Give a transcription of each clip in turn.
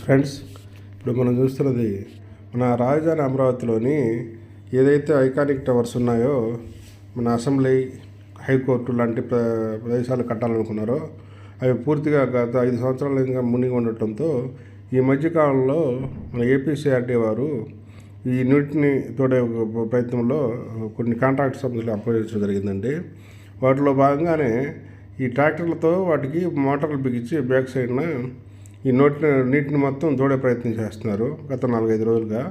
Friends, ఇప్పుడు మనం చూస్తున్నది మన రాజధాని అమరావతిలోని ఏదైతే ఐకానిక్ టవర్స్ ఉన్నాయో, మన అసెంబ్లీ, హైకోర్టు లాంటి ప్రదేశాలు కట్టాలనుకున్నారో అవి పూర్తిగా గత 5 సంవత్సరాలుగా మునిగి ఉండటంతో ఈ మధ్యకాలంలో మన ఏపీసీఆర్డీ వారు ఈ నీటిని తోడే ప్రయత్నంలో కొన్ని కాంట్రాక్ట్ సంస్థలు అప్పగించడం జరిగిందండి. వాటిలో భాగంగానే ఈ ట్రాక్టర్లతో వాటికి మోటార్లు బిగించి బ్యాక్ సైడ్న ఈ నీటిని మొత్తం తోడే ప్రయత్నం చేస్తున్నారు గత 4-5 రోజులుగా.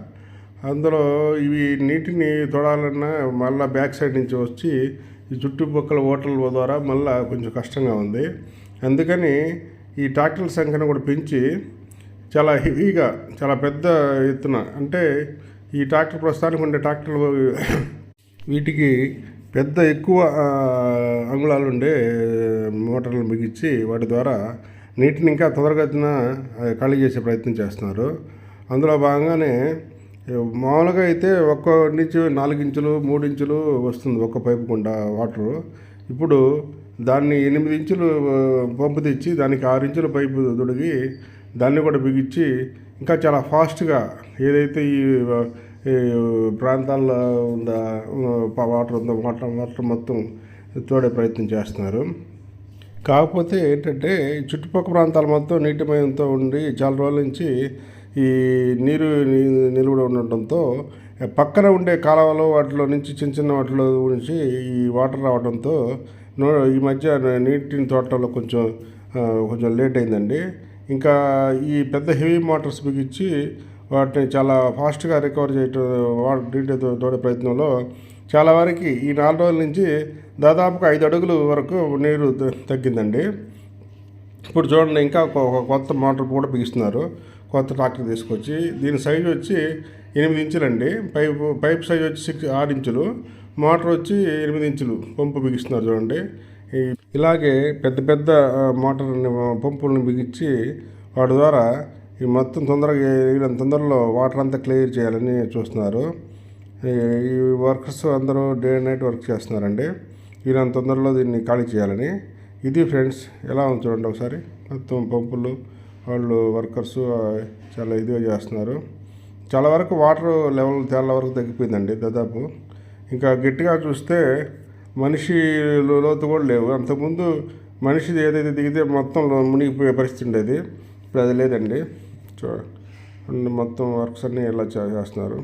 అందులో ఇవి నీటిని తోడాలన్నా మళ్ళీ బ్యాక్ సైడ్ నుంచి వచ్చి ఈ చుట్టుపక్కల ఓటర్ల ద్వారా మళ్ళీ కొంచెం కష్టంగా ఉంది. అందుకని ఈ ట్రాక్టర్ల సంఖ్యను కూడా పెంచి చాలా హెవీగా, చాలా పెద్ద ఎత్తున, అంటే ఈ ట్రాక్టర్ ప్రస్తుతానికి ఉండే ట్రాక్టర్లు వీటికి ఎక్కువ అంగుళాలు ఉండే మోటార్లను బిగించి వాటి ద్వారా నీటిని ఇంకా త్వరగతిన ఖాళీ చేసే ప్రయత్నం చేస్తున్నారు. అందులో భాగంగానే మామూలుగా అయితే 1 నుంచి 4 ఇంచులు 3 ఇంచులు వస్తుంది ఒక్క పైపు గుండా వాటరు. ఇప్పుడు దాన్ని 8 ఇంచులు పంపు తెచ్చి దానికి 6 ఇంచుల పైపు తొడిగి దాన్ని కూడా బిగించి ఇంకా చాలా ఫాస్ట్గా ఏదైతే ఈ ప్రాంతాల్లో ఉన్న వాటర్ ఉందో వాటర్ మొత్తం తోడే ప్రయత్నం చేస్తున్నారు. కాకపోతే ఏంటంటే చుట్టుపక్కల ప్రాంతాలు మొత్తం నీటిమయంతో ఉండి చాలా రోజుల నుంచి ఈ నీరు నిలువ ఉండటంతో పక్కన ఉండే కాలువలు వాటిలో నుంచి చిన్న వాటిలో నుంచి ఈ వాటర్ రావడంతో ఈ మధ్య నీటిని తోటలో కొంచెం లేట్ అయిందండి. ఇంకా ఈ పెద్ద హెవీ మోటార్స్ బిగించి వాటిని చాలా ఫాస్ట్గా రికవర్ చేయటం నీటి తోడే ప్రయత్నంలో చాలా వరకు ఈ 4 రోజుల నుంచి దాదాపుగా 5 అడుగుల వరకు నీరు తగ్గిందండి. ఇప్పుడు చూడండి, ఇంకా ఒక కొత్త మోటార్ కూడా బిగిస్తున్నారు, కొత్త ట్రాక్టర్ తీసుకొచ్చి. దీని సైజు వచ్చి 8 ఇంచులండి. పైప్ సైజు వచ్చి 6 ఇంచులు, మోటార్ వచ్చి 8 ఇంచులు పంపు బిగిస్తున్నారు చూడండి. ఇలాగే పెద్ద మోటార్ పంపులను బిగించి వాటి ద్వారా ఈ మొత్తం తొందరలో వాటర్ అంతా క్లియర్ చేయాలని చూస్తున్నారు. ఈ వర్కర్స్ అందరూ డే అండ్ నైట్ వర్క్ చేస్తున్నారండి, వీళ్ళంత తొందరలో దీన్ని ఖాళీ చేయాలని. ఇది ఫ్రెండ్స్, ఎలా ఉంది చూడండి ఒకసారి. మొత్తం పంపులు వాళ్ళు వర్కర్స్ చాలా ఇదిగా చేస్తున్నారు. చాలా వరకు వాటర్ లెవెల్ తేళ్ల వరకు తగ్గిపోయిందండి దాదాపు. ఇంకా గట్టిగా చూస్తే మనిషి లోతు కూడా లేవు. అంతకుముందు మనిషిది ఏదైతే దిగితే మొత్తం మునిగిపోయే పరిస్థితి ఉండేది, ఇప్పుడు అది లేదండి. మొత్తం వర్క్స్ అన్నీ ఇలా చేస్తున్నారు.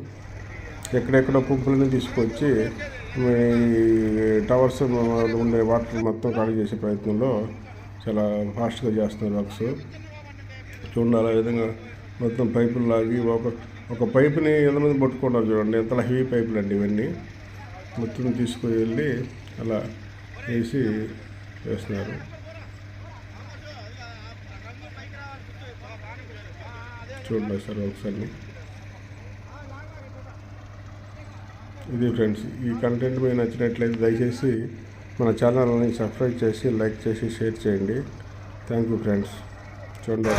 ఎక్కడెక్కడో పంపులని తీసుకొచ్చి టవర్స్ ఉండే వాటర్ మొత్తం ఖాళీ చేసే ప్రయత్నంలో చాలా ఫాస్ట్గా చేస్తున్నారు వర్క్స్. చూడండి, అలా విధంగా మొత్తం పైపులు లాగి ఒక పైపుని ఎంతమంది పట్టుకుంటారు చూడండి, ఎంత హెవీ పైపులు అండి ఇవన్నీ. మొత్తం తీసుకుని వెళ్ళి అలా వేసి వేస్తున్నారు. చూడండి సార్ ఒకసారి. ఇది ఫ్రెండ్స్, ఈ కంటెంట్ మీకు నచ్చినట్లయితే దయచేసి మన ఛానల్ని సబ్స్క్రైబ్ చేసి, లైక్ చేసి, షేర్ చేయండి. Thank you friends. చూడండి.